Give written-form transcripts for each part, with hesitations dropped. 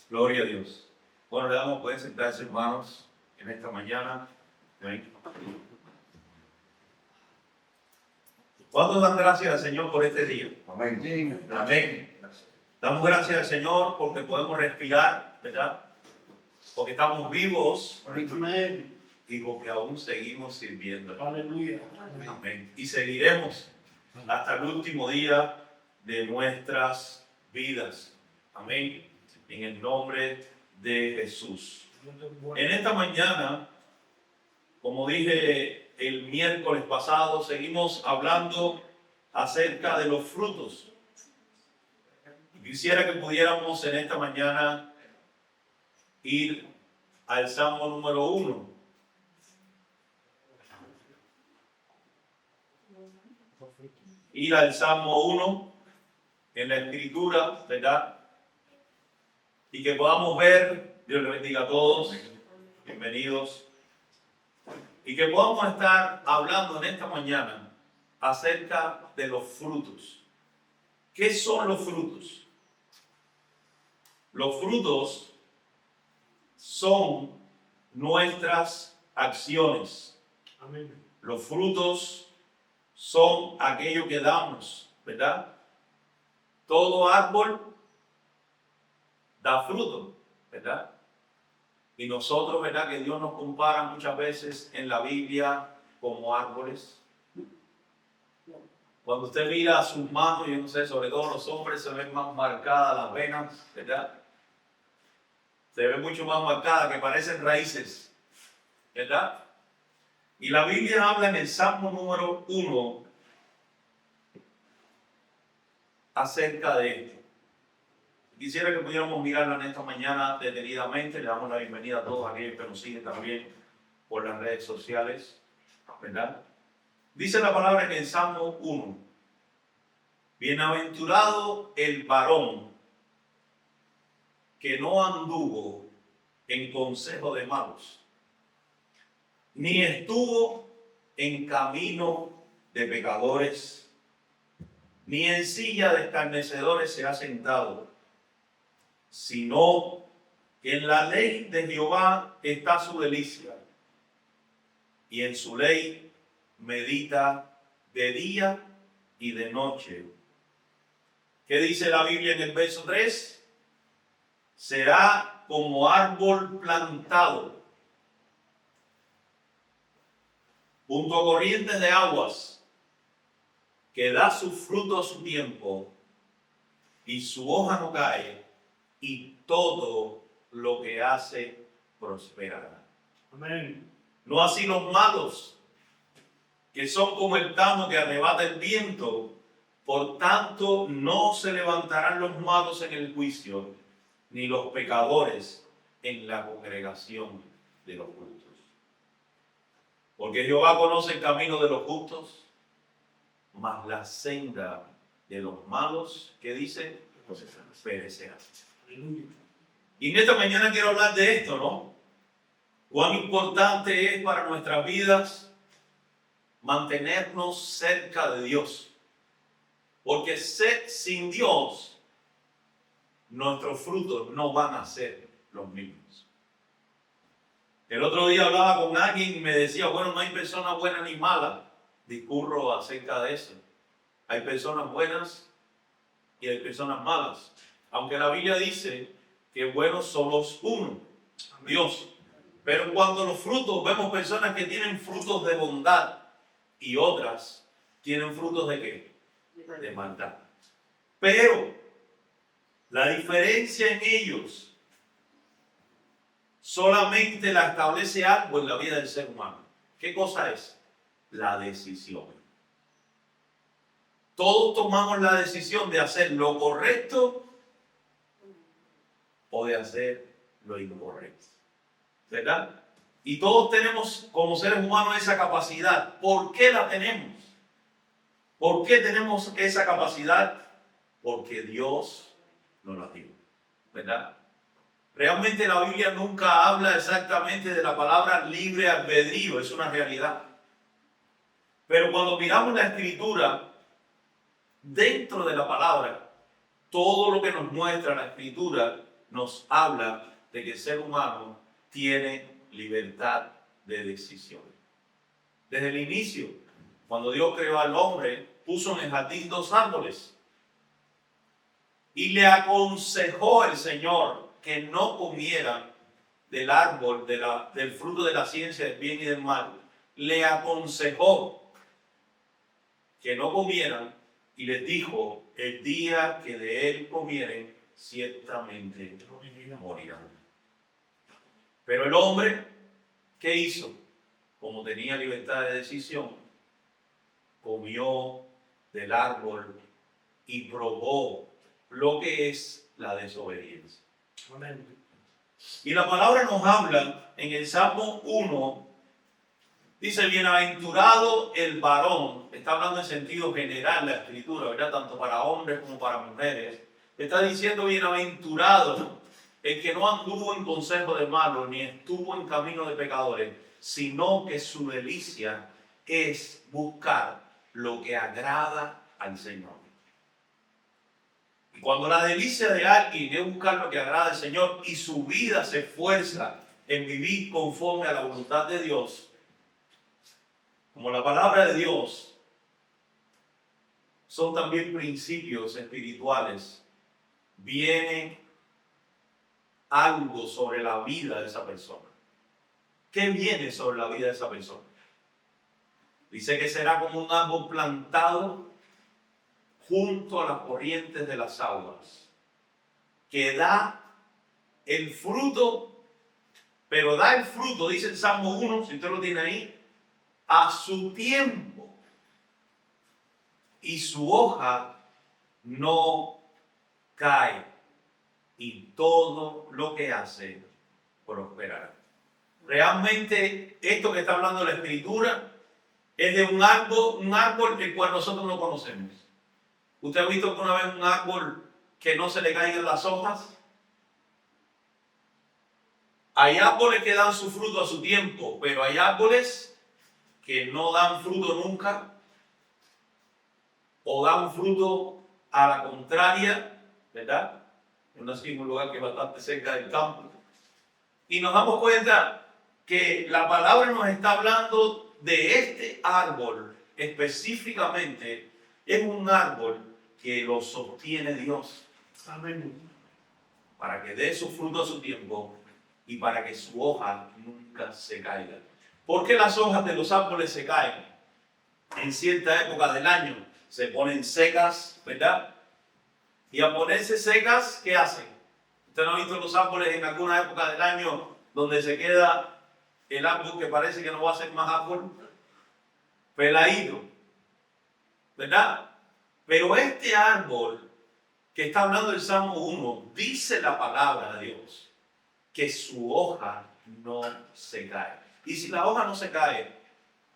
Gloria a Dios. Bueno, le damos, pueden sentarse, hermanos, en esta mañana. Amén. ¿Cuántos dan gracias al Señor por este día? Amén. Amén. Damos gracias al Señor porque podemos respirar, ¿verdad? Porque estamos vivos y porque aún seguimos sirviendo. Aleluya. Amén. Y seguiremos hasta el último día de nuestras vidas. Amén. En el nombre de Jesús. En esta mañana, como dije el miércoles pasado, seguimos hablando acerca de los frutos. Quisiera que pudiéramos en esta mañana ir al Salmo número 1. Ir al Salmo 1 en la Escritura, ¿verdad? Y que podamos ver, Dios les bendiga a todos, bienvenidos, y que podamos estar hablando en esta mañana acerca de los frutos. ¿Qué son los frutos? Los frutos son nuestras acciones. Amén. Los frutos son aquello que damos, ¿verdad? Todo árbol da fruto, ¿verdad? Y nosotros, ¿verdad? Que Dios nos compara muchas veces en la Biblia como árboles. Cuando usted mira sus manos, yo no sé, sobre todo los hombres se ven más marcadas las venas, ¿verdad? Se ven mucho más marcadas, que parecen raíces, ¿verdad? Y la Biblia habla en el Salmo número 1 acerca de esto. Quisiera que pudiéramos mirarlo en esta mañana detenidamente. Le damos la bienvenida a todos aquellos que nos siguen también por las redes sociales, ¿verdad? Dice la palabra en el Salmo 1. Bienaventurado el varón que no anduvo en consejo de malos, ni estuvo en camino de pecadores, ni en silla de escarnecedores se ha sentado, sino que en la ley de Jehová está su delicia, y en su ley medita de día y de noche. ¿Qué dice la Biblia en el verso 3? Será como árbol plantado junto a corrientes de aguas, que da su fruto a su tiempo, y su hoja no cae, y todo lo que hace prosperará. Amén. No así los malos, que son como el tamo que arrebata el viento. Por tanto, no se levantarán los malos en el juicio, ni los pecadores en la congregación de los justos. Porque Jehová conoce el camino de los justos, mas la senda de los malos, ¿qué dice? Perecerá. Y en esta mañana quiero hablar de esto, ¿no? Cuán importante es para nuestras vidas mantenernos cerca de Dios. Porque sin Dios, nuestros frutos no van a ser los mismos. El otro día hablaba con alguien y me decía, bueno, no hay personas buenas ni malas. Discurro acerca de eso. Hay personas buenas y hay personas malas. Aunque la Biblia dice que buenos somos uno, Dios. Pero cuando los frutos, vemos personas que tienen frutos de bondad y otras tienen frutos de ¿qué? De maldad. Pero la diferencia en ellos solamente la establece algo en la vida del ser humano. ¿Qué cosa es? La decisión. Todos tomamos la decisión de hacer lo correcto o de hacer lo incorrecto, ¿verdad? Y todos tenemos como seres humanos esa capacidad. ¿Por qué la tenemos? ¿Por qué tenemos esa capacidad? Porque Dios nos la dio, ¿verdad? Realmente la Biblia nunca habla exactamente de la palabra libre albedrío, es una realidad. Pero cuando miramos la Escritura, dentro de la palabra, todo lo que nos muestra la Escritura nos habla de que el ser humano tiene libertad de decisión. Desde el inicio, cuando Dios creó al hombre, puso en el jardín 2 árboles y le aconsejó el Señor que no comiera del árbol, del fruto de la ciencia del bien y del mal. Le aconsejó que no comieran y les dijo: el día que de él comieren, ciertamente morirán. Pero el hombre, ¿qué hizo? Como tenía libertad de decisión, comió del árbol y probó lo que es la desobediencia. Amén. Y la palabra nos habla en el Salmo 1, dice: bienaventurado el varón. Está hablando en sentido general la Escritura, ¿verdad? Tanto para hombres como para mujeres. Está diciendo: bienaventurado el que no anduvo en consejo de malos, ni estuvo en camino de pecadores, sino que su delicia es buscar lo que agrada al Señor. Y cuando la delicia de alguien es buscar lo que agrada al Señor y su vida se esfuerza en vivir conforme a la voluntad de Dios, como la palabra de Dios, son también principios espirituales, viene algo sobre la vida de esa persona. ¿Qué viene sobre la vida de esa persona? Dice que será como un árbol plantado junto a las corrientes de las aguas, que da el fruto, pero da el fruto, dice el Salmo 1, si usted lo tiene ahí, a su tiempo, y su hoja no cae, y todo lo que hace prosperará. Realmente esto que está hablando la Escritura es de un árbol el cual nosotros no conocemos. ¿Usted ha visto alguna vez un árbol que no se le caigan las hojas? Hay árboles que dan su fruto a su tiempo, pero hay árboles que no dan fruto nunca, o dan fruto a la contraria, ¿verdad? Yo nací en un lugar que es bastante cerca del campo. Y nos damos cuenta que la palabra nos está hablando de este árbol específicamente. Es un árbol que lo sostiene Dios. Amén. Para que dé su fruto a su tiempo y para que su hoja nunca se caiga. ¿Por qué las hojas de los árboles se caen? En cierta época del año se ponen secas, ¿verdad? Y al ponerse secas, ¿qué hacen? ¿Usted no ha visto los árboles en alguna época del año donde se queda el árbol que parece que no va a ser más árbol? Peladito, ¿verdad? Pero este árbol que está hablando el Salmo 1, dice la palabra de Dios que su hoja no se cae. Y si la hoja no se cae,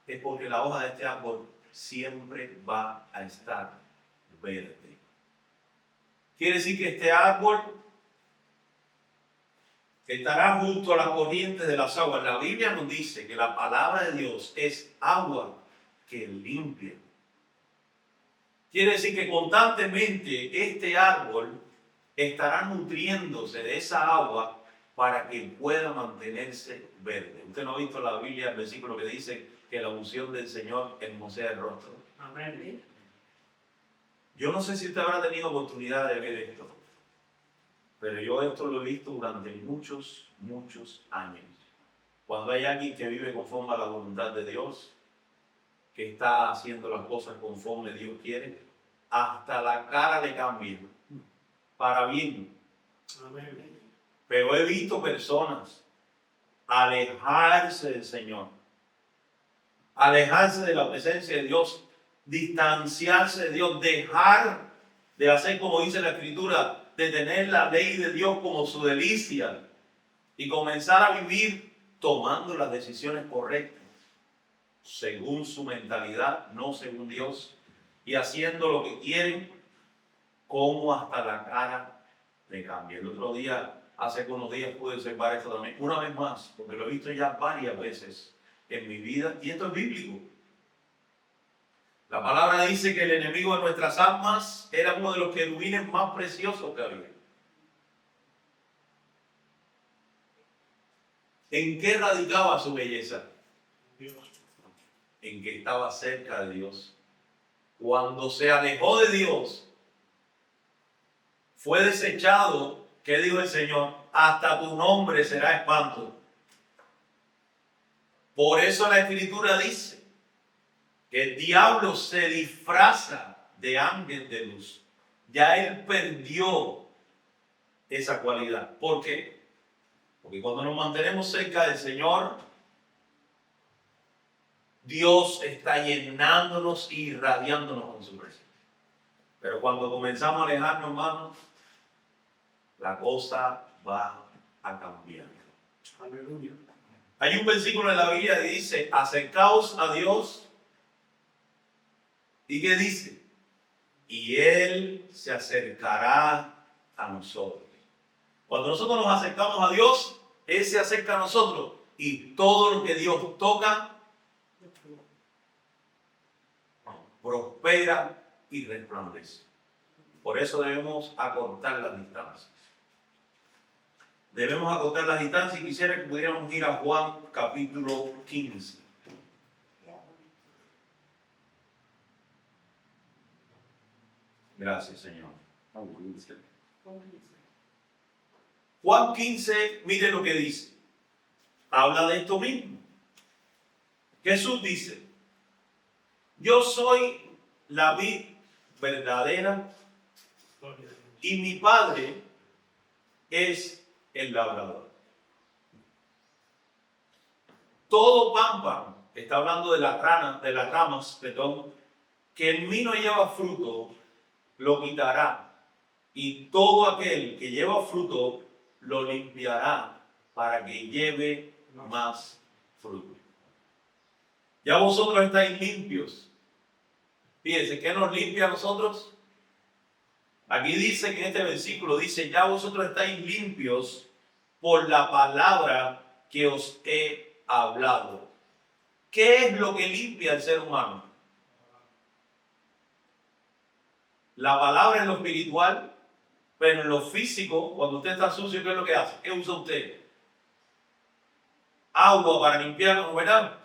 es porque la hoja de este árbol siempre va a estar verde. Quiere decir que este árbol estará junto a las corrientes de las aguas. La Biblia nos dice que la palabra de Dios es agua que limpia. Quiere decir que constantemente este árbol estará nutriéndose de esa agua para que pueda mantenerse verde. Usted no ha visto en la Biblia el versículo que dice que la unción del Señor hermosea el rostro. Amén. Yo no sé si usted habrá tenido oportunidad de ver esto, pero yo esto lo he visto durante muchos años. Cuando hay alguien que vive conforme a la voluntad de Dios, que está haciendo las cosas conforme Dios quiere, hasta la cara le cambia, para bien. Amén. Pero he visto personas alejarse del Señor, alejarse de la presencia de Dios, distanciarse de Dios, dejar de hacer como dice la Escritura, de tener la ley de Dios como su delicia y comenzar a vivir tomando las decisiones correctas según su mentalidad, no según Dios, y haciendo lo que quieren, como hasta la cara le cambia. El otro día, hace unos días, pude observar esto también, una vez más, porque lo he visto ya varias veces en mi vida, y esto es bíblico. La palabra dice que el enemigo de nuestras almas era uno de los querubines más preciosos que había. ¿En qué radicaba su belleza? Dios. En que estaba cerca de Dios. Cuando se alejó de Dios, fue desechado. ¿Qué dijo el Señor? Hasta tu nombre será espanto. Por eso la Escritura dice que el diablo se disfraza de ángel de luz. Ya él perdió esa cualidad. ¿Por qué? Porque cuando nos mantenemos cerca del Señor, Dios está llenándonos y irradiándonos con su presencia. Pero cuando comenzamos a alejarnos, hermanos, la cosa va a cambiar. Aleluya. Hay un versículo en la Biblia que dice, acercaos a Dios. ¿Y qué dice? Y Él se acercará a nosotros. Cuando nosotros nos acercamos a Dios, Él se acerca a nosotros. Y todo lo que Dios toca, prospera y resplandece. Por eso debemos acortar las distancias. Debemos acortar las distancias y quisiera que pudiéramos ir a Juan capítulo 15. Gracias, Señor. Juan 15, mire lo que dice. Habla de esto mismo. Jesús dice, yo soy la vid verdadera Gloria a Dios. y mi Padre es el labrador. Todo pámpano, está hablando de las ramas, que en mí no lleva fruto, lo quitará. Y todo aquel que lleva fruto, lo limpiará para que lleve más fruto. Ya vosotros estáis limpios. Fíjense, ¿qué nos limpia a nosotros? Aquí dice que en este versículo dice, ya vosotros estáis limpios por la palabra que os he hablado. ¿Qué es lo que limpia al ser humano? La palabra en lo espiritual, pero en lo físico, cuando usted está sucio, ¿qué es lo que hace? ¿Qué usa usted? Agua para limpiarnos, ¿verdad?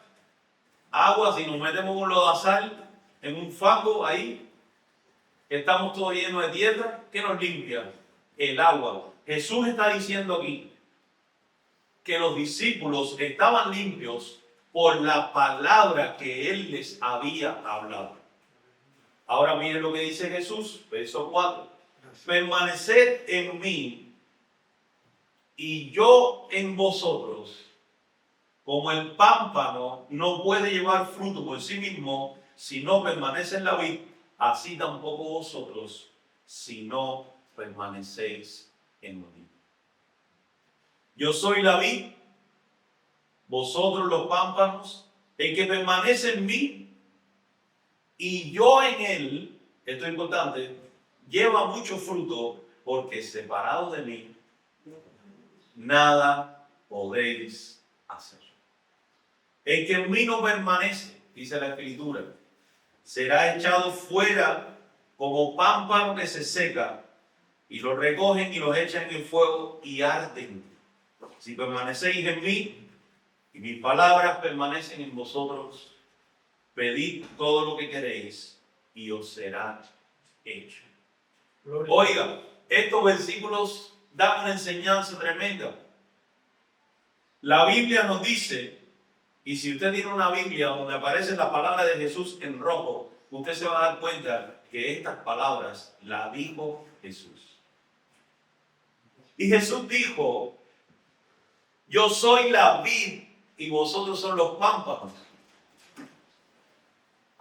Agua, si nos metemos un lodazal en un fango ahí, estamos todos llenos de tierra, ¿qué nos limpia? El agua. Jesús está diciendo aquí que los discípulos estaban limpios por la palabra que Él les había hablado. Ahora miren lo que dice Jesús, verso 4. Permaneced en mí y yo en vosotros. Como el pámpano no puede llevar fruto por sí mismo si no permanece en la vid, así tampoco vosotros si no permanecéis en mí. Yo soy la vid, vosotros los pámpanos, el que permanece en mí y yo en él, esto es importante, lleva mucho fruto, porque separado de mí, nada podéis hacer. El que en mí no permanece, dice la Escritura, será echado fuera como pámpano que se seca, y los recogen y los echan en el fuego y arden. Si permanecéis en mí y mis palabras permanecen en vosotros, pedid todo lo que queréis y os será hecho. Gloria. Oiga, estos versículos dan una enseñanza tremenda. La Biblia nos dice, y si usted tiene una Biblia donde aparece la palabra de Jesús en rojo, usted se va a dar cuenta que estas palabras las dijo Jesús. Y Jesús dijo, yo soy la vid y vosotros son los pámpanos.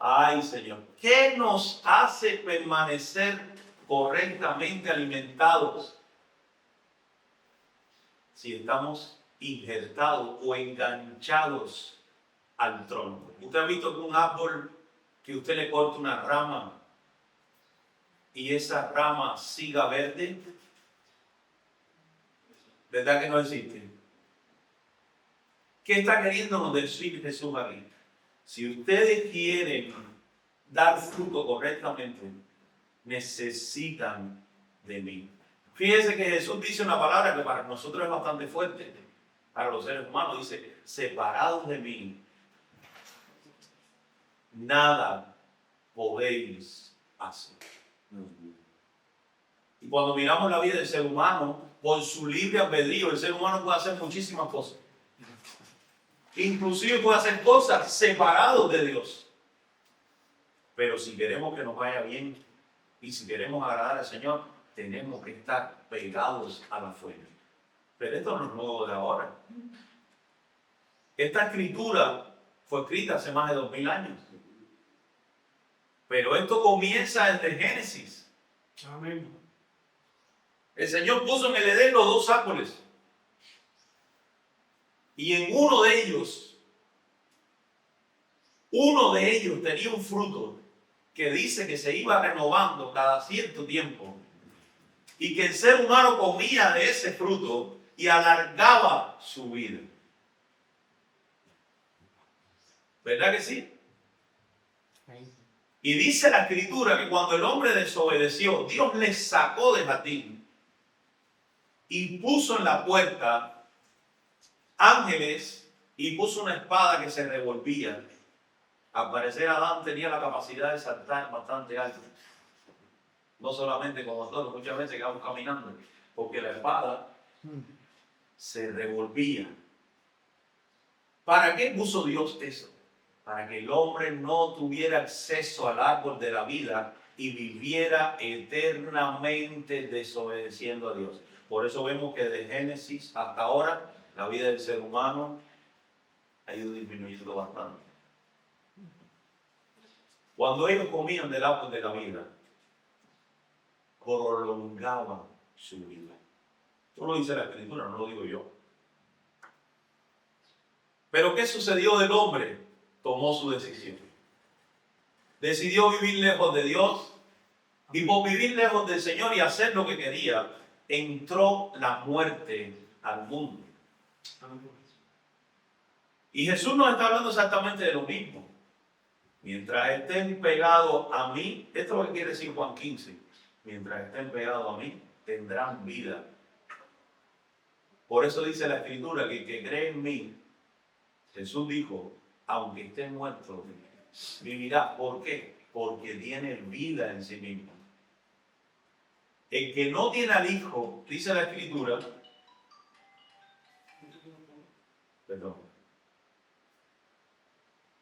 Ay, Señor, ¿qué nos hace permanecer correctamente alimentados si estamos injertados o enganchados al tronco? ¿Usted ha visto que un árbol, que usted le corta una rama y esa rama siga verde? ¿Verdad que no existe? ¿Qué está queriéndonos decir Jesús aquí? Si ustedes quieren dar fruto correctamente, necesitan de mí. Fíjese que Jesús dice una palabra que para nosotros es bastante fuerte, para los seres humanos. Dice, separados de mí, nada podéis hacer. Y cuando miramos la vida del ser humano, por su libre albedrío, el ser humano puede hacer muchísimas cosas. Inclusive puede hacer cosas separados de Dios. Pero si queremos que nos vaya bien y si queremos agradar al Señor, tenemos que estar pegados a la fuente. Pero esto no es nuevo de ahora. Esta escritura fue escrita hace más de 2000 años. Pero esto comienza desde Génesis. Amén. El Señor puso en el Edén los dos árboles. Y en uno de ellos tenía un fruto que dice que se iba renovando cada cierto tiempo. Y que el ser humano comía de ese fruto y alargaba su vida. ¿Verdad que sí? Y dice la escritura que cuando el hombre desobedeció, Dios le sacó del jardín y puso en la puerta ángeles y puso una espada que se revolvía. Al parecer Adán tenía la capacidad de saltar bastante alto. No solamente como nosotros, muchas veces quedamos caminando, porque la espada se revolvía. ¿Para qué puso Dios eso? Para que el hombre no tuviera acceso al árbol de la vida y viviera eternamente desobedeciendo a Dios. Por eso vemos que de Génesis hasta ahora la vida del ser humano ha ido disminuyendo bastante. Cuando ellos comían del árbol de la vida, prolongaban su vida. Eso lo dice la escritura, no lo digo yo. Pero ¿qué sucedió del hombre? Tomó su decisión. Decidió vivir lejos de Dios y por vivir lejos del Señor y hacer lo que quería, entró la muerte al mundo. Y Jesús nos está hablando exactamente de lo mismo. Mientras estén pegados a mí, esto es lo que quiere decir Juan 15, mientras estén pegados a mí, tendrán vida. Por eso dice la escritura que el que cree en mí, Jesús dijo, aunque esté muerto, vivirá. ¿Por qué? Porque tiene vida en sí mismo. El que no tiene al Hijo, dice la escritura,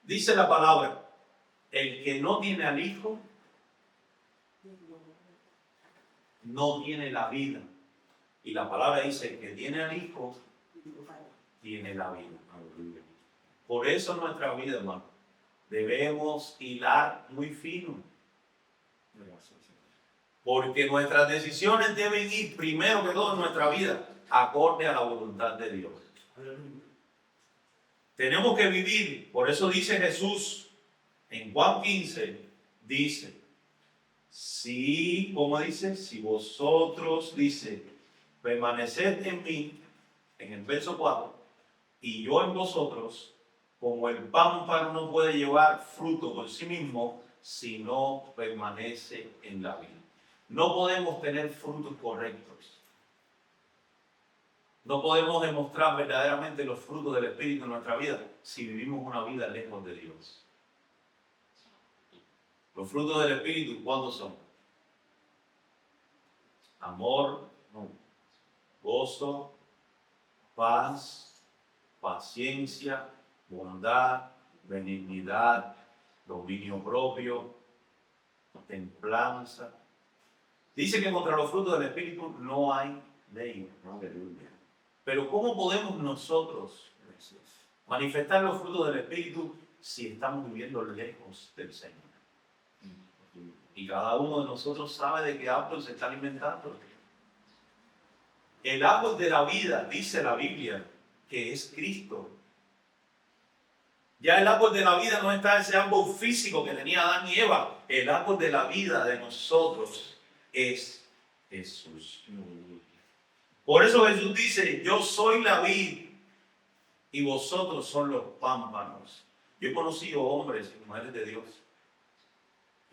dice la palabra, el que no tiene al Hijo, no tiene la vida. Y la palabra dice, el que tiene al Hijo, tiene la vida. Por eso en nuestra vida, hermano, debemos hilar muy fino. Porque nuestras decisiones deben ir primero que todo en nuestra vida, acorde a la voluntad de Dios. Tenemos que vivir, por eso dice Jesús en Juan 15, dice, si, ¿cómo dice? Si vosotros, dice, permaneced en mí, en el verso 4, y yo en vosotros, como el pámpano no puede llevar fruto por sí mismo, si no permanece en la vida. No podemos tener frutos correctos. No podemos demostrar verdaderamente los frutos del Espíritu en nuestra vida si vivimos una vida lejos de Dios. Los frutos del Espíritu, ¿cuándo son? Amor, gozo, paz, paciencia, bondad, benignidad, dominio propio, templanza. Dice que contra los frutos del Espíritu no hay ley. Pero ¿cómo podemos nosotros manifestar los frutos del Espíritu si estamos viviendo lejos del Señor? Y cada uno de nosotros sabe de qué árbol se está alimentando. El árbol de la vida, dice la Biblia, que es Cristo. Ya el árbol de la vida no está ese árbol físico que tenía Adán y Eva. El árbol de la vida de nosotros es Jesús. Por eso Jesús dice, yo soy la vid y vosotros son los pámpanos. Yo he conocido hombres y mujeres de Dios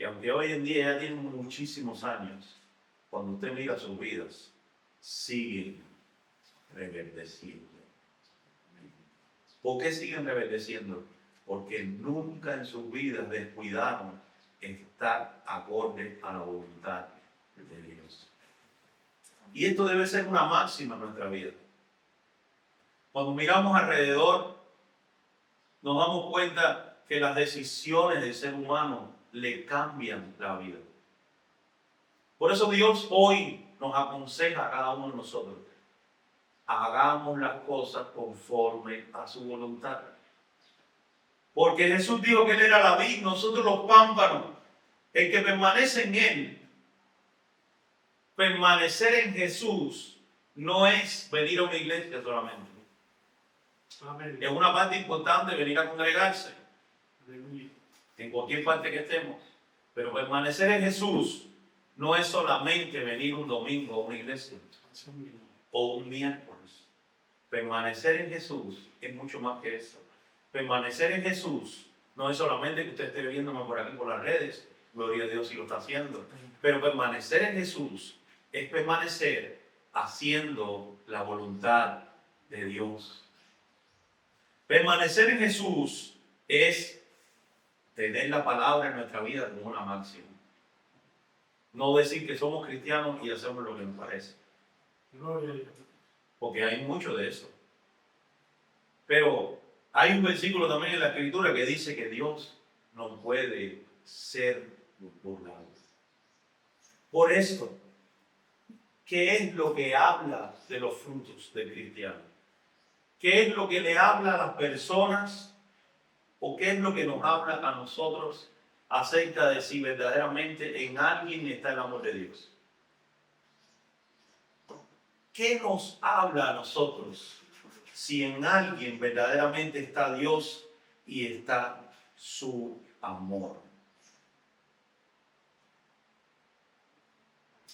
que aunque hoy en día ya tienen muchísimos años, cuando usted mira sus vidas, siguen reverdeciendo. ¿Por qué siguen reverdeciendo? Porque nunca en sus vidas descuidaron estar acorde a la voluntad de Dios. Y esto debe ser una máxima en nuestra vida. Cuando miramos alrededor, nos damos cuenta que las decisiones del ser humano le cambian la vida. Por eso Dios hoy nos aconseja a cada uno de nosotros: hagamos las cosas conforme a su voluntad. Porque Jesús dijo que Él era la vid, nosotros los pámpanos. El que permanece en Él, permanecer en Jesús, no es venir a una iglesia solamente. Amén. Es una parte importante venir a congregarse, Aleluya. en cualquier parte que estemos. Pero permanecer en Jesús no es solamente venir un domingo a una iglesia o un miércoles. Permanecer en Jesús es mucho más que eso. Permanecer en Jesús no es solamente que usted esté viéndome por aquí por las redes, gloria a Dios si lo está haciendo. Pero permanecer en Jesús es permanecer haciendo la voluntad de Dios. Permanecer en Jesús es tener la palabra en nuestra vida como una máxima. No decir que somos cristianos y hacemos lo que nos parece. Gloria a Dios. Porque hay mucho de eso. Pero hay un versículo también en la Escritura que dice que Dios no puede ser burlado. Por esto, ¿qué es lo que habla de los frutos del cristiano? ¿Qué es lo que le habla a las personas? ¿O qué es lo que nos habla a nosotros acerca de si verdaderamente en alguien está el amor de Dios? ¿Qué nos habla a nosotros si en alguien verdaderamente está Dios y está su amor?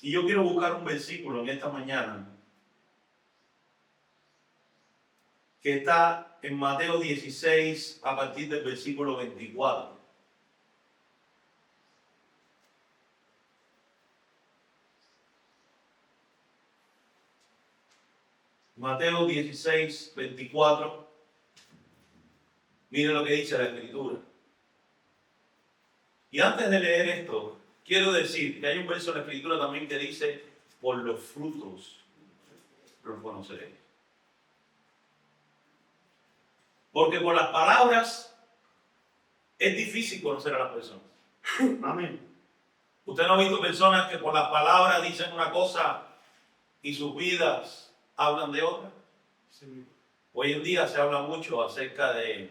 Y yo quiero buscar un versículo en esta mañana que está en Mateo 16 a partir del versículo 24. Mateo 16, 24. Miren lo que dice la Escritura. Y antes de leer esto, quiero decir que hay un verso en la Escritura también que dice: por los frutos los conoceréis. Porque por las palabras es difícil conocer a las personas. Amén. Usted no ha visto personas que por las palabras dicen una cosa y sus vidas hablan de otra. Sí. Hoy en día se habla mucho acerca de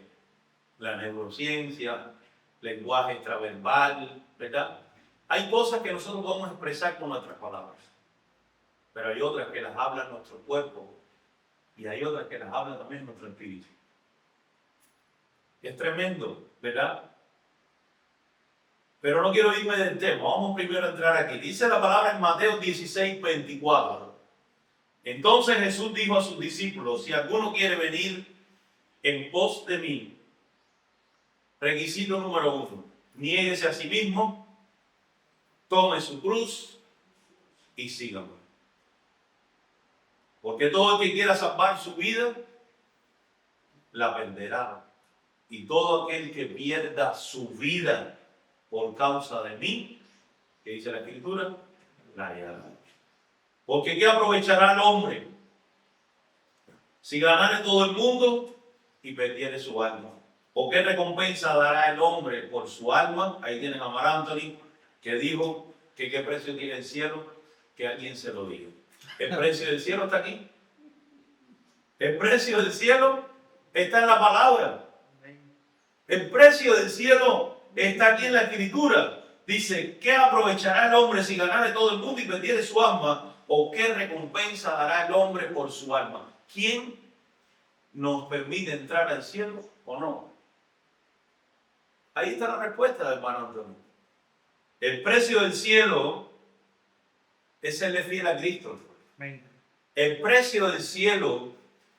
la neurociencia, lenguaje extraverbal, ¿verdad? Hay cosas que nosotros podemos expresar con nuestras palabras, pero hay otras que las habla nuestro cuerpo y hay otras que las habla también nuestro espíritu. Es tremendo, ¿verdad? Pero no quiero irme del tema. Vamos primero a entrar aquí. Dice la palabra en Mateo 16, 24. Entonces Jesús dijo a sus discípulos: si alguno quiere venir en pos de mí, requisito número 1, niéguese a sí mismo, tome su cruz y sígame. Porque todo el que quiera salvar su vida, la perderá. Y todo aquel que pierda su vida por causa de mí, que dice la Escritura, la hallará. Porque ¿qué aprovechará el hombre si ganare todo el mundo y perdiere su alma? ¿O qué recompensa dará el hombre por su alma? Ahí tienen a Mar Anthony, que dijo que qué precio tiene el cielo, que alguien se lo diga. El precio del cielo está aquí. El precio del cielo está en la palabra. El precio del cielo está aquí en la Escritura. Dice: ¿qué aprovechará el hombre si ganare todo el mundo y perdiere su alma? ¿O qué recompensa dará el hombre por su alma? ¿Quién nos permite entrar al cielo o no? Ahí está la respuesta del hermano Antonio. El precio del cielo es serle fiel a Cristo. El precio del cielo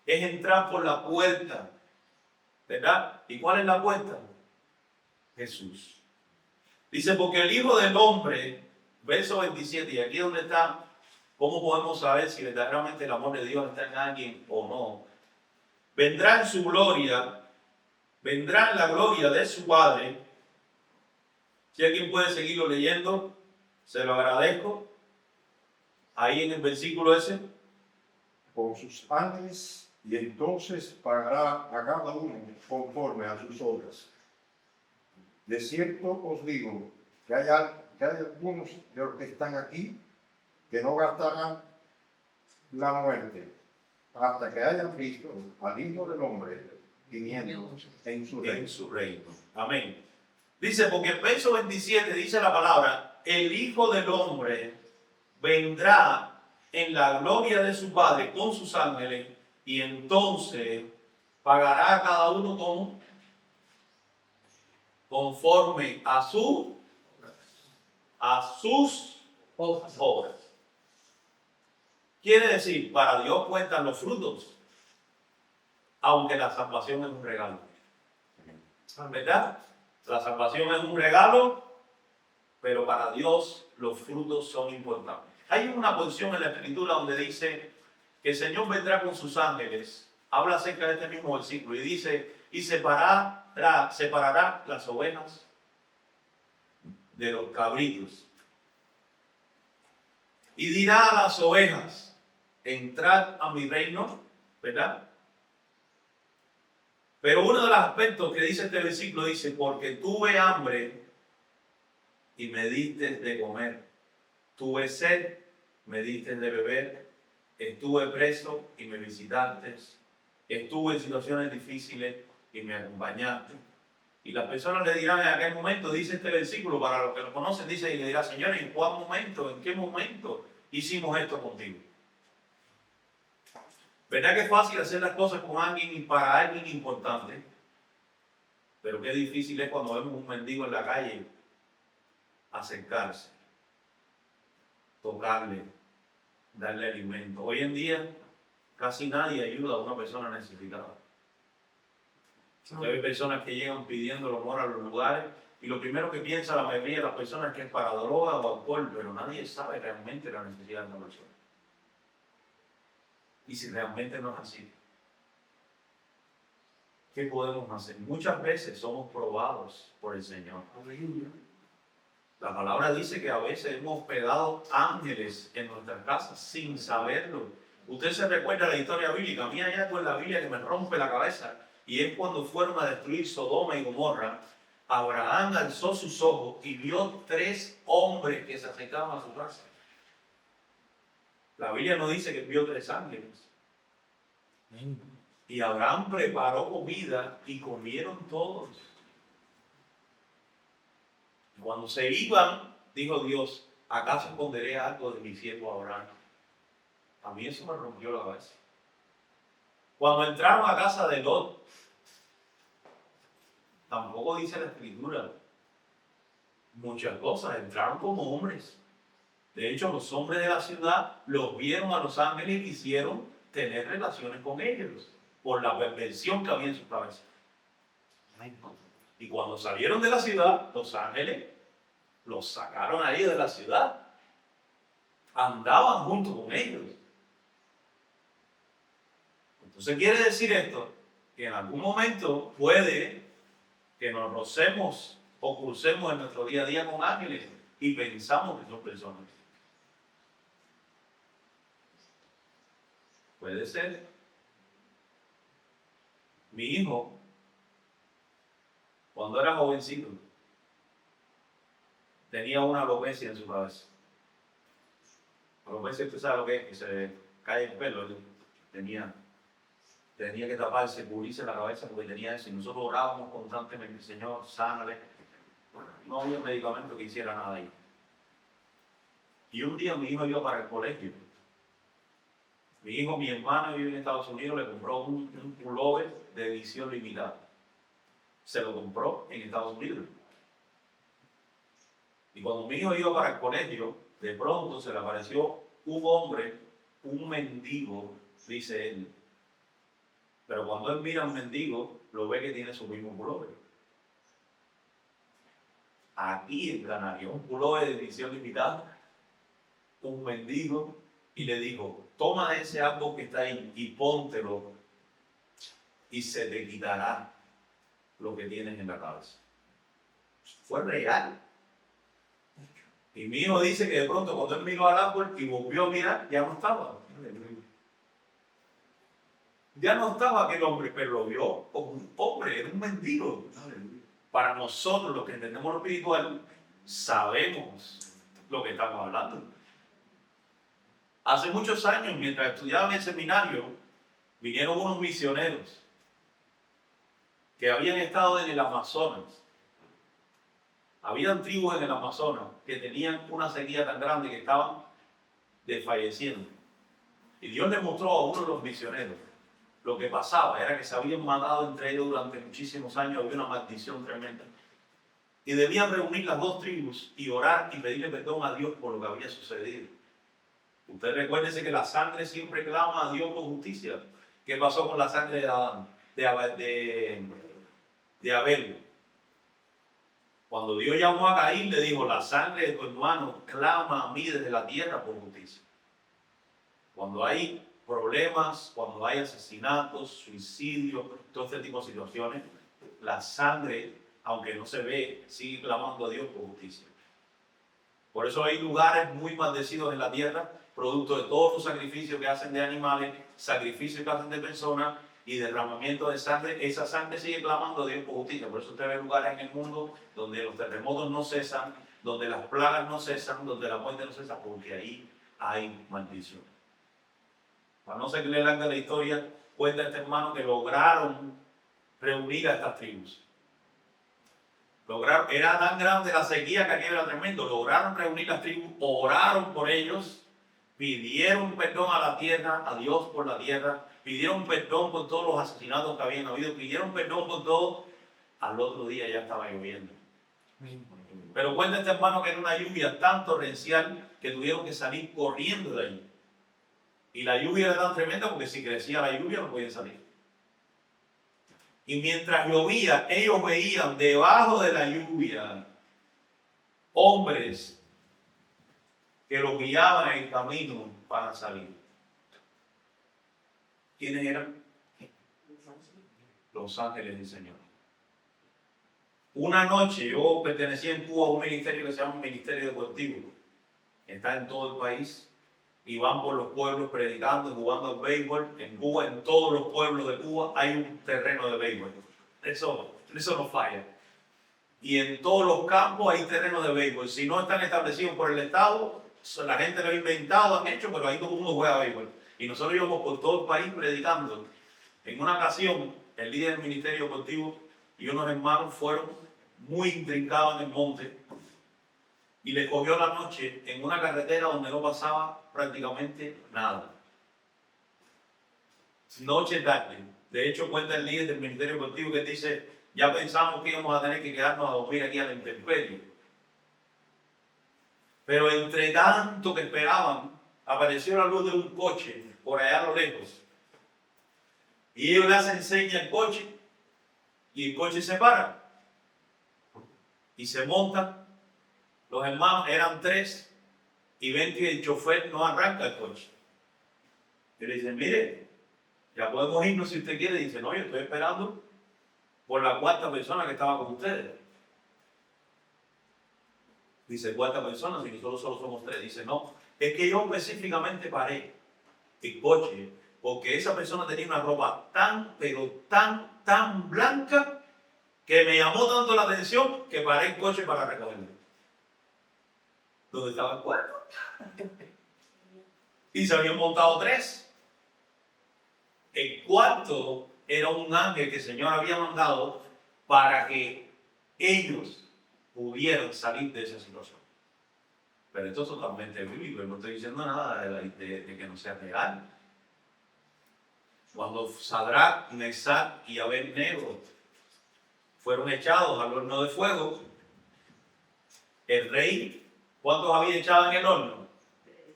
es entrar por la puerta, ¿verdad? ¿Y cuál es la puerta? Jesús. Dice, porque el Hijo del Hombre, verso 27, y aquí es donde está, cómo podemos saber si verdaderamente el amor de Dios está en alguien o no. Vendrá en su gloria, vendrá en la gloria de su Padre. Si alguien puede seguirlo leyendo, se lo agradezco. Ahí en el versículo ese. Con sus ángeles, y entonces pagará a cada uno conforme a sus obras. De cierto os digo que hay algunos de los que están aquí que no gastarán la muerte hasta que hayan visto al Hijo del Hombre viniendo en su reino. En su reino. Amén. Dice, porque el verso 27 dice la palabra, el Hijo del Hombre vendrá en la gloria de su Padre con sus ángeles y entonces pagará a cada uno conforme a sus obras. Quiere decir, para Dios cuentan los frutos, aunque la salvación es un regalo. ¿Verdad? La salvación es un regalo, pero para Dios los frutos son importantes. Hay una porción en la Escritura donde dice que el Señor vendrá con sus ángeles. Habla acerca de este mismo versículo y dice, y separará las ovejas de los cabritos. Y dirá a las ovejas, entrad a mi reino, ¿verdad? Pero uno de los aspectos que dice este versículo dice, porque tuve hambre y me diste de comer, tuve sed, me diste de beber, estuve preso y me visitaste, estuve en situaciones difíciles y me acompañaste. Y las personas le dirán en aquel momento, dice este versículo, para los que lo conocen, dice y le dirá, Señor, ¿en cuál momento, en qué momento hicimos esto contigo? ¿Verdad que es fácil hacer las cosas con alguien y para alguien importante? Pero qué difícil es cuando vemos un mendigo en la calle acercarse, tocarle, darle alimento. Hoy en día casi nadie ayuda a una persona necesitada. Hay personas que llegan pidiendo amor a los lugares y lo primero que piensa la mayoría de las personas es que es para droga o alcohol, pero nadie sabe realmente la necesidad de una persona. Y si realmente no es así, ¿qué podemos hacer? Muchas veces somos probados por el Señor. La palabra dice que a veces hemos hospedado ángeles en nuestras casas sin saberlo. Usted se recuerda la historia bíblica. A mí hay algo en la Biblia que me rompe la cabeza. Y es cuando fueron a destruir Sodoma y Gomorra. Abraham alzó sus ojos y vio 3 hombres que se acercaban a su casa. La Biblia no dice que vio 3 ángeles. Y Abraham preparó comida y comieron todos. Cuando se iban, dijo Dios, ¿acaso esconderé algo de mi siervo Abraham? A mí eso me rompió la cabeza. Cuando entraron a casa de Lot, tampoco dice la Escritura muchas cosas, entraron como hombres. De hecho, los hombres de la ciudad los vieron a los ángeles y quisieron tener relaciones con ellos por la perversión que había en su cabeza. Y cuando salieron de la ciudad, los ángeles los sacaron ahí de la ciudad. Andaban junto con ellos. Entonces quiere decir esto, que en algún momento puede que nos rocemos o crucemos en nuestro día a día con ángeles y pensamos que son personas. Puede ser. Mi hijo, cuando era jovencito, tenía una alopecia en su cabeza. Alopecia, usted sabe lo que es, que se cae el pelo. Tenía que taparse, cubrirse la cabeza porque tenía eso. Y nosotros orábamos constantemente, Señor, sánale. No había medicamento que hiciera nada ahí. Y un día mi hijo iba para el colegio. Mi hermano vive en Estados Unidos, le compró un pullover de edición limitada. Se lo compró en Estados Unidos. Y cuando mi hijo iba para el colegio, de pronto se le apareció un hombre, un mendigo, dice él. Pero cuando él mira a un mendigo, lo ve que tiene su mismo pullover. aquí en Canarias, un pullover de edición limitada, un mendigo, y le dijo, toma ese árbol que está ahí y póntelo y se te quitará lo que tienes en la cabeza. Fue real. Y mi hijo dice que de pronto cuando él miró al árbol y volvió a mirar, ya no estaba. Ya no estaba aquel hombre, pero lo vio como un hombre, era un mendigo. Para nosotros, los que entendemos lo espiritual, sabemos lo que estamos hablando. Hace muchos años, mientras estudiaba en el seminario, vinieron unos misioneros que habían estado en el Amazonas. Habían tribus en el Amazonas que tenían una sequía tan grande que estaban desfalleciendo. Y Dios le mostró a uno de los misioneros. Lo que pasaba era que se habían matado entre ellos durante muchísimos años, había una maldición tremenda. Y debían reunir las dos tribus y orar y pedirle perdón a Dios por lo que había sucedido. Usted recuérdese que la sangre siempre clama a Dios por justicia. ¿Qué pasó con la sangre de Adán? De Abel. Cuando Dios llamó a Caín, le dijo, la sangre de tu hermano clama a mí desde la tierra por justicia. Cuando hay problemas, cuando hay asesinatos, suicidios, todo este tipo de situaciones, la sangre, aunque no se ve, sigue clamando a Dios por justicia. Por eso hay lugares muy maldecidos en la tierra, producto de todos los sacrificios que hacen de animales, sacrificios que hacen de personas y derramamiento de sangre. Esa sangre sigue clamando a Dios por justicia. Por eso usted ve lugares en el mundo donde los terremotos no cesan, donde las plagas no cesan, donde la muerte no cesa, porque ahí hay maldición. Para no ser que le larga la historia, cuenta este hermano que lograron reunir a estas tribus. Era tan grande la sequía que aquello era tremendo. Lograron reunir las tribus, oraron por ellos, pidieron perdón a la tierra, a Dios por la tierra, pidieron perdón por todos los asesinatos que habían habido, pidieron perdón por todo. Al otro día ya estaba lloviendo. Pero cuenta este hermano que era una lluvia tan torrencial que tuvieron que salir corriendo de allí. Y la lluvia era tan tremenda porque si crecía la lluvia no podían salir. Y mientras llovía, ellos veían debajo de la lluvia hombres que los guiaban en el camino para salir. ¿Quiénes eran? Los ángeles del Señor. Una noche yo pertenecía en Cuba a un ministerio que se llama Ministerio Deportivo. Está en todo el país. Y van por los pueblos predicando y jugando al béisbol. En Cuba, en todos los pueblos de Cuba, hay un terreno de béisbol. Eso no falla. Y en todos los campos hay terrenos de béisbol. Si no están establecidos por el Estado, la gente lo ha inventado, han hecho, pero ahí todo el mundo juega béisbol. Y nosotros íbamos por todo el país predicando. En una ocasión, el líder del ministerio deportivo y unos hermanos fueron muy intrincados en el monte. Y le cogió la noche en una carretera donde no pasaba prácticamente nada. Noche tarde. De hecho, cuenta el líder del Ministerio Deportivo que dice, ya pensamos que íbamos a tener que quedarnos a dormir aquí a la intemperie. Pero entre tanto que esperaban, apareció la luz de un coche por allá a lo lejos. Y ellos le hacen seña al coche y el coche se para. Y se montan. Los hermanos eran 3 y ven que el chofer no arranca el coche. Y le dicen, mire, ya podemos irnos si usted quiere. Y dice, no, yo estoy esperando por la 4ª persona que estaba con ustedes. Dice, 4ª persona, si nosotros solo somos 3. Dice, no, es que yo específicamente paré el coche porque esa persona tenía una ropa tan, pero tan blanca que me llamó tanto la atención que paré el coche para recogerlo. ¿Dónde estaba el 4? Y se habían montado 3. El 4 era un ángel que el Señor había mandado para que ellos pudieran salir de esa situación. Pero esto es totalmente bíblico, no estoy diciendo nada de que no sea real. Cuando Sadrach, Mesach y Abednego fueron echados al horno de fuego, el rey, ¿cuántos había echado en el horno?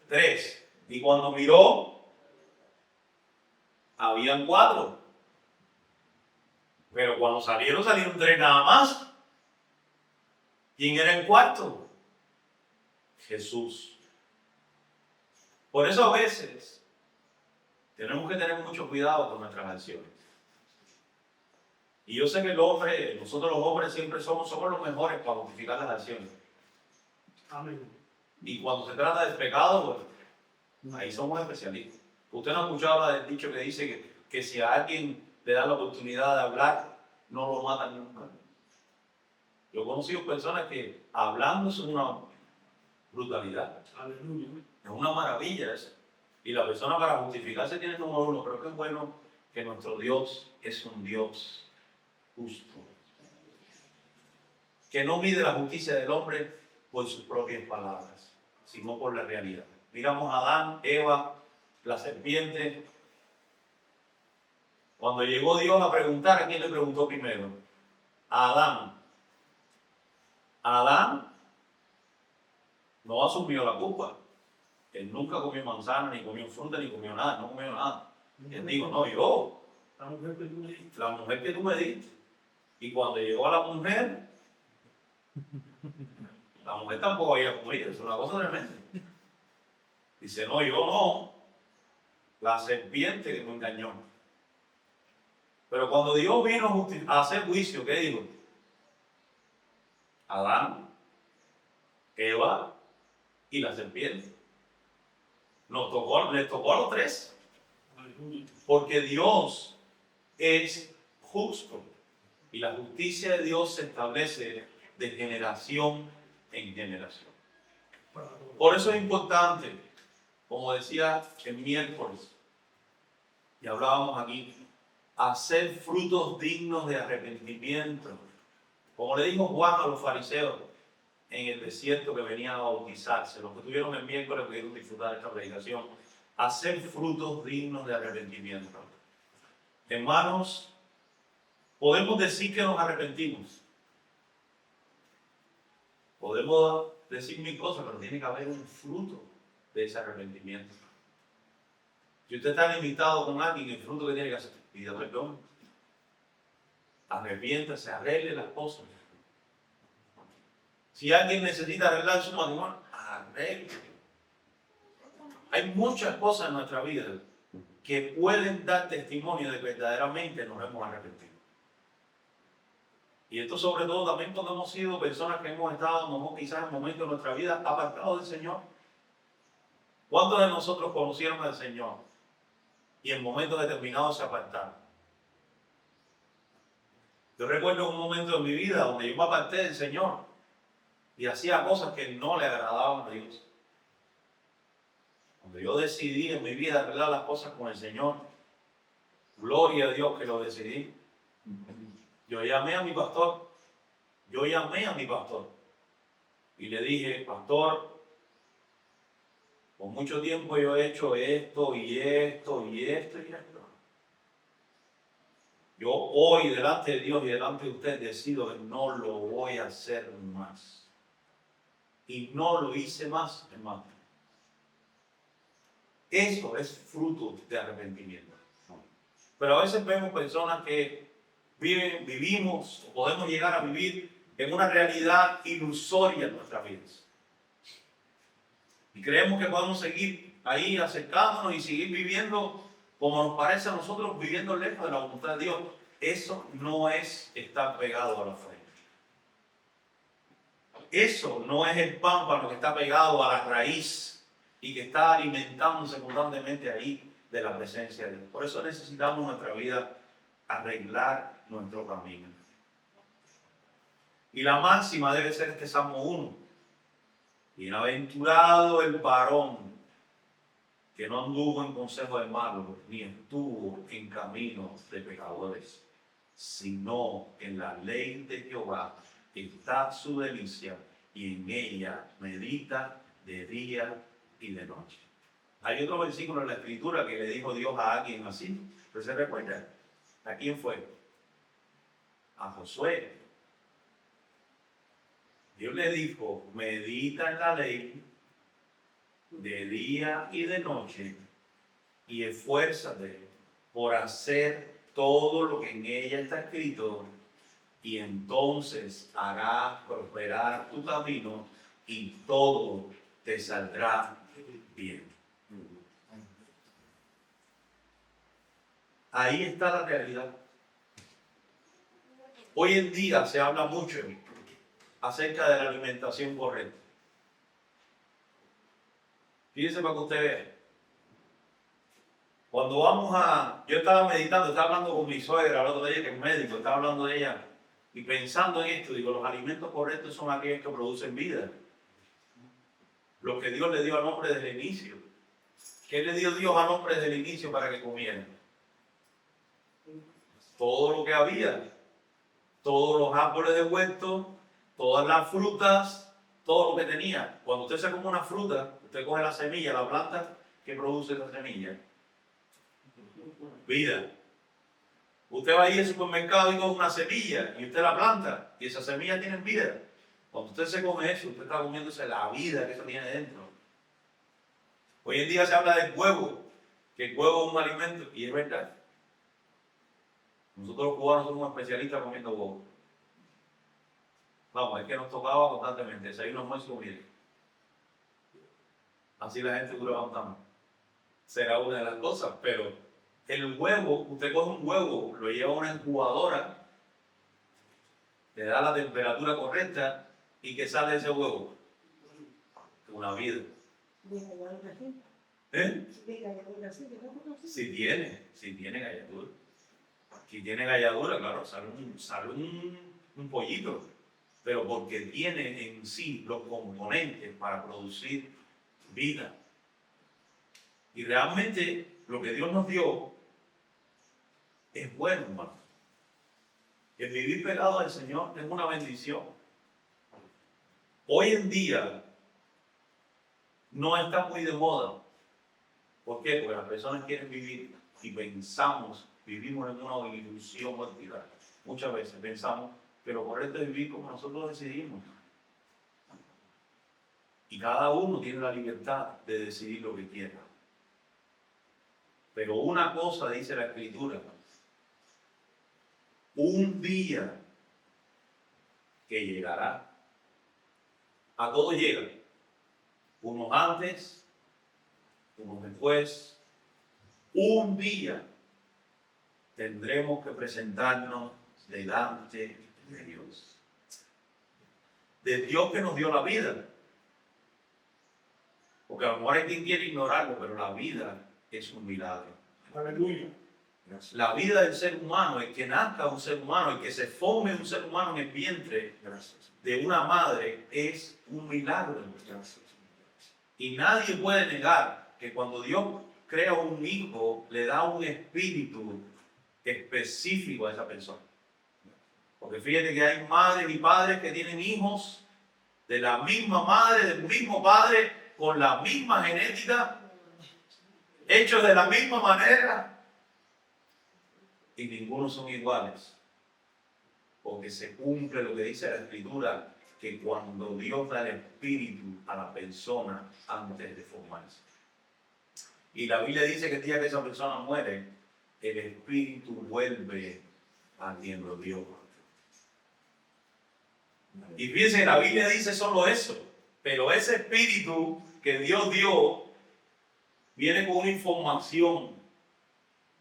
3. Y cuando miró, habían 4. Pero cuando salieron 3 nada más. ¿Quién era el cuarto? Jesús. Por eso a veces tenemos que tener mucho cuidado con nuestras acciones. Y yo sé que nosotros los hombres siempre somos los mejores para justificar las acciones. Amén. Y cuando se trata del pecado, pues, ahí somos especialistas. Usted no ha escuchado hablar del dicho que dice que si a alguien le da la oportunidad de hablar, no lo matan nunca. Yo he conocido personas que hablando es una brutalidad. Aleluya. Es una maravilla eso. Y la persona para justificarse tiene el número uno, pero es bueno que nuestro Dios es un Dios justo. Que no mide la justicia del hombre por sus propias palabras, sino por la realidad. Miramos a Adán, Eva, la serpiente. Cuando llegó Dios a preguntar, ¿a quién le preguntó primero? A Adán. Adán no asumió la culpa. Él nunca comió manzana, ni comió fruta, ni comió nada, no comió nada. Él dijo, no, yo, La mujer que tú me diste. la mujer que tú me diste. Y cuando llegó a la mujer tampoco había comido, es una cosa tremenda. Dice, no, yo no, la serpiente que me engañó. Pero cuando Dios vino a hacer juicio, ¿qué dijo? Adán, Eva y la serpiente. Les tocó a los tres. Aleluya. Porque Dios es justo. Y la justicia de Dios se establece de generación en generación. Para todos. Por eso es importante, como decía el miércoles, y hablábamos aquí, hacer frutos dignos de arrepentimiento. Como le dijo Juan a los fariseos en el desierto que venían a bautizarse, los que tuvieron el miércoles pudieron disfrutar de esta predicación, hacer frutos dignos de arrepentimiento. Hermanos, podemos decir que nos arrepentimos. Podemos decir mil cosas, pero tiene que haber un fruto de ese arrepentimiento. Si usted está limitado con alguien, el fruto que tiene que hacer, pida perdón. Arrepiéntase, arregle las cosas. Si alguien necesita arreglar su matrimonio, arregle. Hay muchas cosas en nuestra vida que pueden dar testimonio de que verdaderamente nos hemos arrepentido. Y esto sobre todo también cuando hemos sido personas que hemos estado quizás en momentos de nuestra vida apartados del Señor. ¿Cuántos de nosotros conocieron al Señor y en momentos determinados se apartaron? Yo recuerdo un momento de mi vida donde yo me aparté del Señor y hacía cosas que no le agradaban a Dios. Cuando yo decidí en mi vida arreglar las cosas con el Señor, gloria a Dios que lo decidí. Yo llamé a mi pastor y le dije, pastor, por mucho tiempo yo he hecho esto y esto y esto y esto. Yo hoy delante de Dios y delante de usted decido que no lo voy a hacer más. Y no lo hice más, hermano. Eso es fruto de arrepentimiento. Pero a veces vemos personas que vivimos, o podemos llegar a vivir en una realidad ilusoria en nuestras vidas. Y creemos que podemos seguir ahí acercándonos y seguir viviendo como nos parece a nosotros, viviendo lejos de la voluntad de Dios. Eso no es estar pegado a la fe. Eso no es el pámpano que está pegado a la raíz y que está alimentándose constantemente ahí de la presencia de Dios. Por eso necesitamos en nuestra vida arreglar nuestro camino. Y la máxima debe ser este Salmo 1. Bienaventurado el varón que no anduvo en consejo de malos, ni estuvo en caminos de pecadores, sino en la ley de Jehová está su delicia, y en ella medita de día y de noche. Hay otro versículo en la Escritura que le dijo Dios a alguien así. ¿Usted se recuerda? ¿A quién fue? A Josué. Dios le dijo, medita en la ley de día y de noche y esfuérzate por hacer todo lo que en ella está escrito, y entonces hará prosperar tu camino y todo te saldrá bien. Ahí está la realidad. Hoy en día se habla mucho acerca de la alimentación correcta. Fíjense para que usted vea. Cuando yo estaba meditando, estaba hablando con mi suegra, hablando de ella, que es médico, estaba hablando de ella, y pensando en esto, digo, los alimentos correctos son aquellos que producen vida. Lo que Dios le dio al hombre desde el inicio. ¿Qué le dio Dios al hombre desde el inicio para que comiera? Todo lo que había, todos los árboles de huerto, todas las frutas, todo lo que tenía. Cuando usted se come una fruta, usted coge la semilla, la planta, ¿qué produce esa semilla? Vida. Usted va a ir al supermercado y coge una semilla y usted la planta y esa semilla tiene vida. Cuando usted se come eso, usted está comiéndose la vida que eso tiene dentro. Hoy en día se habla del huevo, que el huevo es un alimento, y es verdad. Nosotros los cubanos somos especialistas comiendo huevos. Vamos, es que nos tocaba constantemente, desayuno, almuerzo y comida. Así la gente dura levantando. Será una de las cosas, pero el huevo, usted coge un huevo, lo lleva a una incubadora, le da la temperatura correcta, ¿y qué sale de ese huevo? Una vida. ¿Eh? Si tiene galladura. Si tiene galladura, claro, sale un pollito, pero porque tiene en sí los componentes para producir vida. Y realmente lo que Dios nos dio es bueno, hermano. El vivir pegado al Señor es una bendición. Hoy en día no está muy de moda. ¿Por qué? Porque las personas quieren vivir y vivimos en una ilusión vertical. Muchas veces pensamos que lo correcto es vivir como nosotros decidimos. Y cada uno tiene la libertad de decidir lo que quiera. Pero una cosa dice la Escritura: un día que llegará. A todos llega. Unos antes, unos después. Un día tendremos que presentarnos delante de Dios. De Dios que nos dio la vida. Porque a lo mejor hay quien quiere ignorarlo, pero la vida es un milagro. Aleluya. La vida del ser humano, el que nazca un ser humano, el que se forme un ser humano en el vientre de una madre, es un milagro. Y nadie puede negar que cuando Dios crea un hijo, le da un espíritu específico a esa persona. Porque fíjate que hay madres y padres que tienen hijos de la misma madre, del mismo padre, con la misma genética, hechos de la misma manera, y ninguno son iguales. Porque se cumple lo que dice la Escritura, que cuando Dios da el espíritu a la persona antes de formarse. Y la Biblia dice que el día que esa persona muere, el espíritu vuelve a quien lo dio. Y fíjense, la Biblia dice solo eso, pero ese espíritu que Dios dio viene con una información,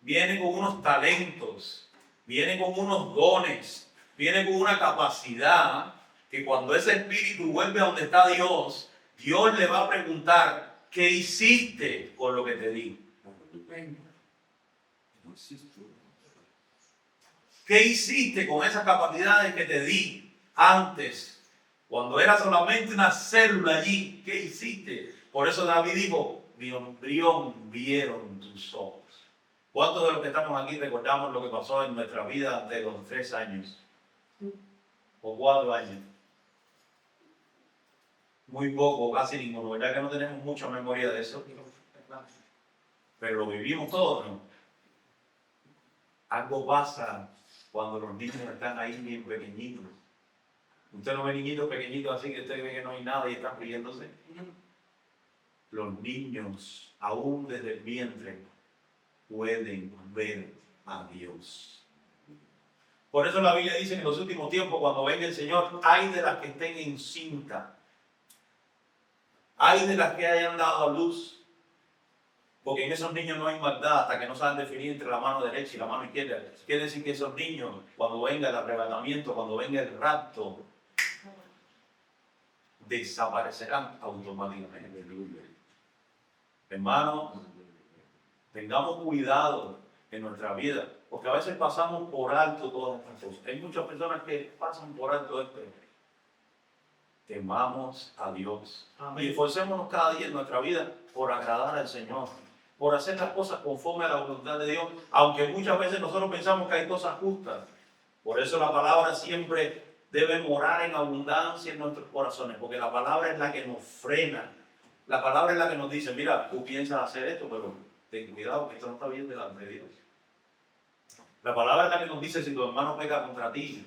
viene con unos talentos, viene con unos dones, viene con una capacidad que cuando ese espíritu vuelve a donde está Dios, Dios le va a preguntar: ¿qué hiciste con lo que te di? ¿Qué hiciste con esas capacidades que te di antes? Cuando era solamente una célula allí, ¿qué hiciste? Por eso David dijo: mi embrión vieron tus ojos. ¿Cuántos de los que estamos aquí recordamos lo que pasó en nuestra vida de los 3 años? O 4 años. Muy poco, casi ninguno. ¿Verdad que no tenemos mucha memoria de eso? Pero lo vivimos todos, ¿no? Algo pasa cuando los niños están ahí bien pequeñitos. Usted no ve niñitos pequeñitos así que usted ve que no hay nada y están riéndose. Los niños, aún desde el vientre, pueden ver a Dios. Por eso la Biblia dice que en los últimos tiempos, cuando venga el Señor, hay de las que estén encinta, hay de las que hayan dado a luz, porque en esos niños no hay maldad hasta que no saben definir entre la mano derecha y la mano izquierda. Quiere decir que esos niños, cuando venga el arrebatamiento, cuando venga el rapto, desaparecerán automáticamente. Hermanos, tengamos cuidado en nuestra vida, porque a veces pasamos por alto todas estas cosas. Hay muchas personas que pasan por alto esto. Temamos a Dios y esforcémonos cada día en nuestra vida por agradar al Señor, por hacer las cosas conforme a la voluntad de Dios, aunque muchas veces nosotros pensamos que hay cosas justas. Por eso la palabra siempre debe morar en abundancia en nuestros corazones, porque la palabra es la que nos frena. La palabra es la que nos dice, mira, tú piensas hacer esto, pero ten cuidado que esto no está bien delante de Dios. La palabra es la que nos dice si tu hermano peca contra ti.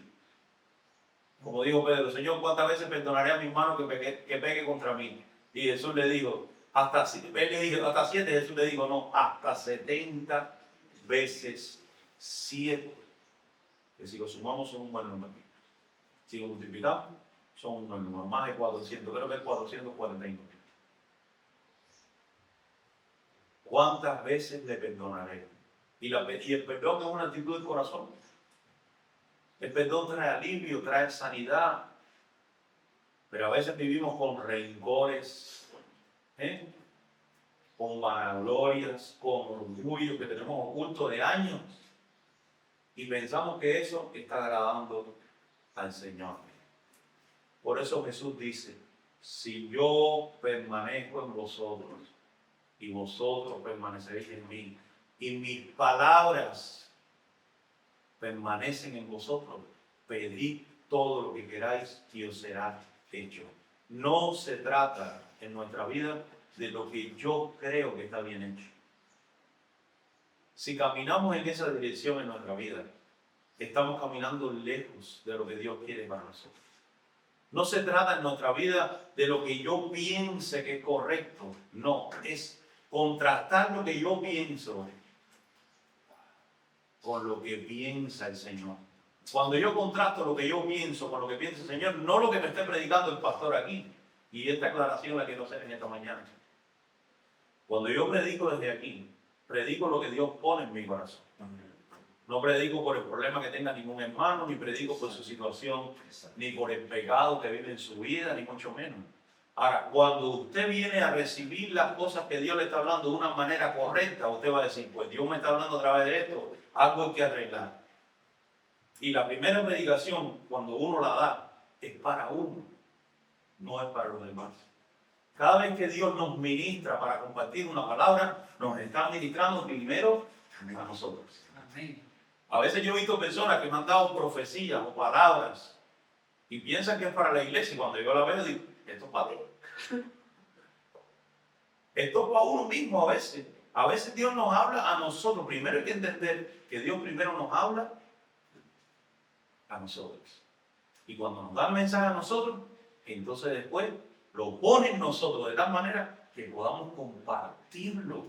Como dijo Pedro, Señor, ¿cuántas veces perdonaré a mi hermano que peque contra mí? Y Jesús le dijo, él le dijo, hasta 7, Jesús le dijo, no, hasta 70 veces 7. Que si lo sumamos son un buen número. Si lo multiplicamos, son un buen número. Más de 400, creo que es 449. ¿Cuántas veces le perdonaré? Y el perdón es una actitud del corazón. El perdón trae alivio, trae sanidad. Pero a veces vivimos con rencores, con vanaglorias, con orgullo que tenemos oculto de años. Y pensamos que eso está agradando al Señor. Por eso Jesús dice, si yo permanezco en vosotros y vosotros permaneceréis en mí, y mis palabras permanecen en vosotros, pedid todo lo que queráis y os será hecho. No se trata en nuestra vida de lo que yo creo que está bien hecho. Si caminamos en esa dirección en nuestra vida, estamos caminando lejos de lo que Dios quiere para nosotros. No se trata en nuestra vida de lo que yo piense que es correcto. No, es contrastar lo que yo pienso con lo que piensa el Señor. Cuando yo contrasto lo que yo pienso con lo que piensa el Señor, no lo que me esté predicando el pastor aquí, y esta aclaración la quiero hacer en esta mañana. Cuando yo predico desde aquí, predico lo que Dios pone en mi corazón. No predico por el problema que tenga ningún hermano, ni predico por su situación, ni por el pecado que vive en su vida, ni mucho menos. Ahora, cuando usted viene a recibir las cosas que Dios le está hablando de una manera correcta, usted va a decir, pues Dios me está hablando a través de esto, algo hay que arreglar. Y la primera predicación, cuando uno la da, es para uno, no es para los demás. Cada vez que Dios nos ministra para compartir una palabra, nos está ministrando primero a nosotros. Amén. A veces yo he visto personas que me han dado profecías o palabras y piensan que es para la iglesia, y cuando yo la veo digo, esto es para ti. Esto es para uno mismo a veces. A veces Dios nos habla a nosotros. Primero hay que entender que Dios primero nos habla a nosotros. Y cuando nos da el mensaje a nosotros, entonces después lo pone en nosotros de tal manera que podamos compartirlo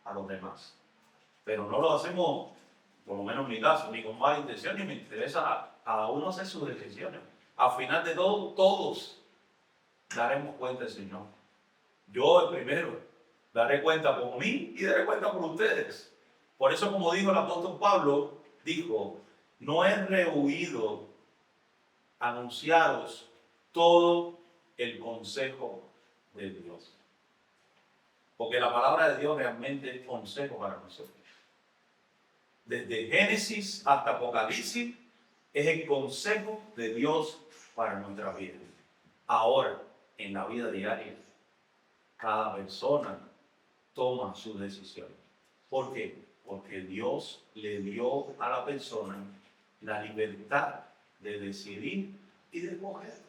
a los demás. Pero no lo hacemos, por lo menos en mi caso, ni con mala intención, ni me interesa a uno hacer sus decisiones. Al final de todo, todos daremos cuenta del Señor. Yo el primero daré cuenta por mí y daré cuenta por ustedes. Por eso, como dijo el apóstol Pablo, dijo, no he rehuido anunciaros todo el consejo de Dios. Porque la palabra de Dios realmente es consejo para nosotros. Desde Génesis hasta Apocalipsis es el consejo de Dios para nuestra vida. Ahora, en la vida diaria, cada persona toma sus decisiones. ¿Por qué? Porque Dios le dio a la persona la libertad de decidir y de escoger.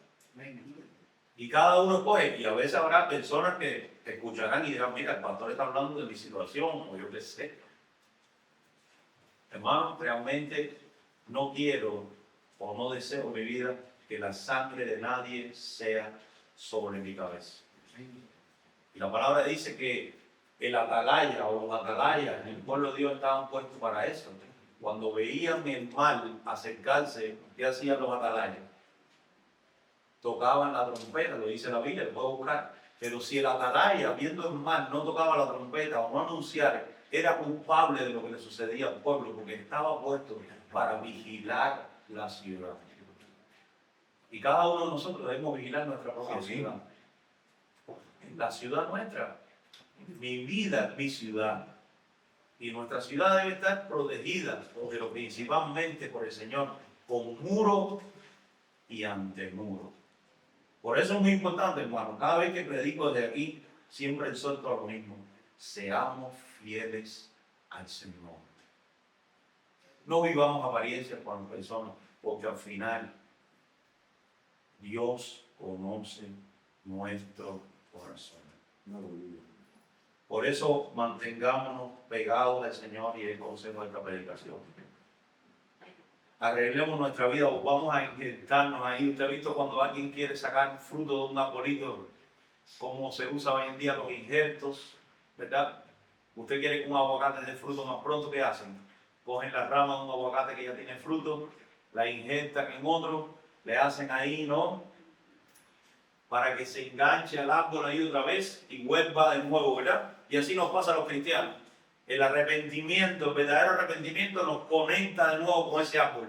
Y cada uno escoge. Y a veces habrá personas que escucharán y dirán, mira, el pastor está hablando de mi situación, o yo qué sé. Hermano, realmente no quiero o no deseo en mi vida que la sangre de nadie sea sobre mi cabeza. Y la palabra dice que el atalaya o los atalayas en el pueblo de Dios estaban puestos para eso. cuando veían el mal acercarse, ¿qué hacían los atalayas? Tocaban la trompeta, lo dice la Biblia, lo puedo buscar. Pero si el atalaya, viendo el mal, no tocaba la trompeta o no anunciara, era culpable de lo que le sucedía al pueblo, porque estaba puesto para vigilar la ciudad. Y cada uno de nosotros debemos vigilar nuestra propia ciudad. La ciudad nuestra, mi vida es mi ciudad. Y nuestra ciudad debe estar protegida, pero principalmente por el Señor, con muro y antemuro. Por eso es muy importante, hermano, cada vez que predico desde aquí, siempre exhorto a lo mismo. Seamos fieles al Señor. No vivamos apariencias con las personas, porque al final Dios conoce nuestro corazón. Por eso mantengámonos pegados al Señor y el consejo de esta predicación. Arreglemos nuestra vida, o vamos a inyectarnos ahí. Usted ha visto cuando alguien quiere sacar fruto de un arbolito, cómo se usa hoy en día los injertos, ¿verdad? Usted quiere que un aguacate dé fruto más pronto, ¿qué hacen? Cogen la rama de un aguacate que ya tiene fruto, la injertan en otro, le hacen ahí, ¿no? Para que se enganche al árbol ahí otra vez y vuelva de nuevo, ¿verdad? Y así nos pasa a los cristianos. El arrepentimiento, el verdadero arrepentimiento nos conecta de nuevo con ese árbol.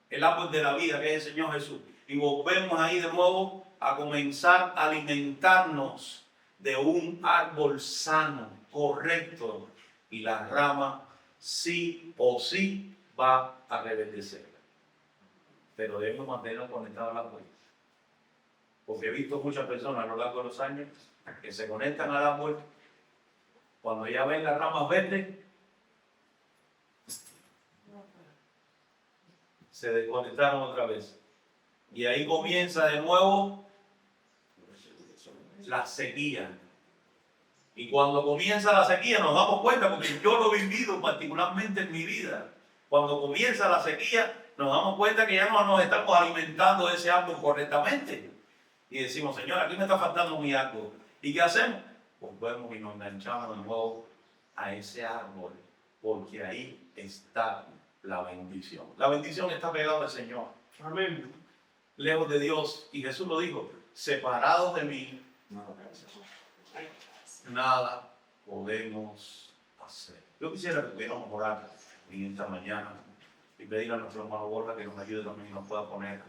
El árbol de la vida que es el Señor Jesús. Y volvemos ahí de nuevo a comenzar a alimentarnos de un árbol sano, correcto. Y la rama sí o sí va a reverdecer. Pero debemos mantenernos conectados al árbol. Porque he visto muchas personas a lo largo de los años que se conectan al árbol. Cuando ya ven las ramas verdes, se desconectaron otra vez. Y ahí comienza de nuevo la sequía. Y cuando comienza la sequía nos damos cuenta, porque yo lo he vivido particularmente en mi vida. Cuando comienza la sequía nos damos cuenta que ya no nos estamos alimentando de ese árbol correctamente. Y decimos, Señor, aquí me está faltando mi árbol. ¿Y qué hacemos? Volvemos y nos enganchamos de nuevo a ese árbol, porque ahí está la bendición. La bendición está pegada al Señor. Amén. Lejos de Dios. Y Jesús lo dijo, separados de mí, nada podemos hacer. Yo quisiera que pudiéramos orar en esta mañana y pedir a nuestro hermano Borja que nos ayude también y nos pueda poner